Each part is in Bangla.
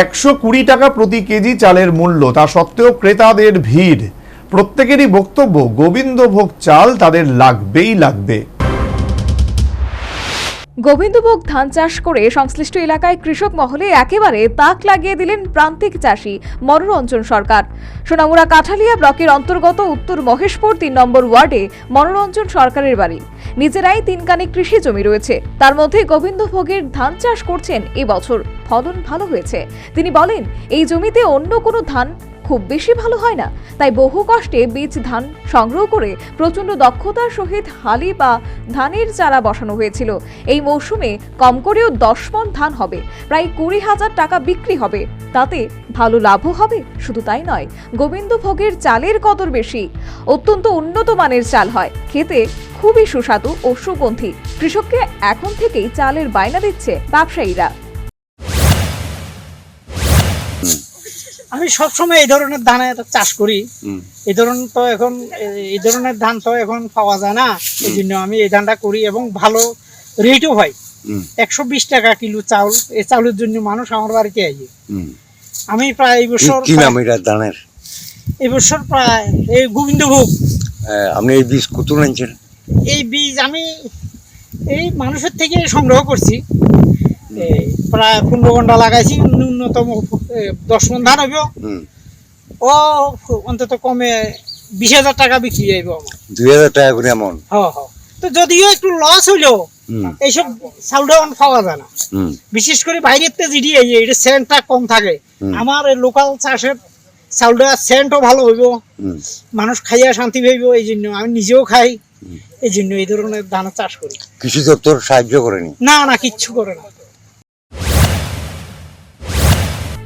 120 টাকা প্রতি কেজি চালের মূল্য, তা সত্ত্বেও ক্রেতাদের ভিড়। প্রত্যেকেরই বক্তব্য, গোবিন্দভোগ চাল তাদের লাগবেই লাগবে। গোবিন্দভোগ ধান চাষ করে সংশ্লিষ্ট এলাকায় কৃষক মহলে একেবারে তাক লাগিয়ে দিলেন প্রান্তিক চাষী মনোরঞ্জন সরকার। সোনামুড়া কাঠালিয়া ব্লকের অন্তর্গত উত্তর মহেশপুর 3 নম্বর ওয়ার্ডে মনোরঞ্জন সরকারের বাড়ি। নিজেরাই 3 কানি কৃষি জমি রয়েছে, তার মধ্যে গোবিন্দভোগের ধান চাষ করছেন। এবছর ফলন ভালো হয়েছে। তিনি বলেন, এই জমিতে অন্য কোনো ধান খুব বেশি ভালো হয় না, তাই বহু কষ্টে বীজ ধান সংগ্রহ করে প্রচন্ড দক্ষতার সহিত হালি বা ধানের চারা বসানো হয়েছিল। এই মৌসুমে কম করেও 10 মণ ধান হবে, প্রায় 20,000 টাকা বিক্রি হবে। তাতে ভালো লাভও হবে। শুধু তাই নয়, গোবিন্দভোগের চালের কদর বেশি। অত্যন্ত উন্নত মানের চাল হয়, খেতে খুবই সুস্বাদু ও সুগন্ধি। কৃষককে এখন থেকেই চালের বায়না দিচ্ছে ব্যবসায়ীরা। আমি সবসময় এই ধরনের ধানের চাষ করি। এই ধরনের ধান তো এখন পাওয়া যায় না, এই জন্য আমি এই ধানটা করি এবং ভালো রেটও হয়। 120 টাকা কিলো চাউল, এই চাউলের জন্য মানুষ আমার বাড়িতে আসে। আমি প্রায় এই বছর প্রায় এই গোবিন্দভোগ। আপনি এই বীজ কত আনছেন? এই বীজ আমি এই মানুষের থেকে সংগ্রহ করছি। প্রায় 15 ঘন্টা লাগাইছি, ন্যূনতম 10 মণ ধান হইব। ও অন্তত কমে 20,000 টাকা বিক্রি হইব আমার। 2,000 টাকা করে এমন? তো যদিও একটু লস হইলো, এইসব চাউলটা পাওয়া যায় না। বিশেষ করে বাইরের তে যেটি এটা সেন্টটা কম থাকে। আমার লোকাল চাষের চাউলটা সেন্টও ভালো হইব, মানুষ খাইয়া শান্তি পাইব। এই জন্য আমি নিজেও খাই, এই জন্য এই ধরনের ধান চাষ করি। কৃষি দপ্তর সাহায্য করেনি? না, কিচ্ছু করে না।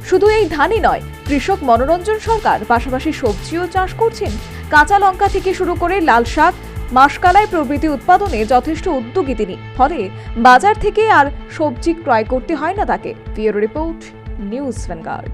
শুধু এই ধানই নয়, কৃষক মনোরঞ্জন সরকার পাশাপাশি সবজিও চাষ করছেন। কাঁচা লঙ্কা থেকে শুরু করে লাল শাক, মাসকালাই প্রভৃতি উৎপাদনে যথেষ্ট উদ্যোগী তিনি। ফলে বাজার থেকে আর সবজি ক্রয় করতে হয় না তাকে। Bureau report, news vanguard.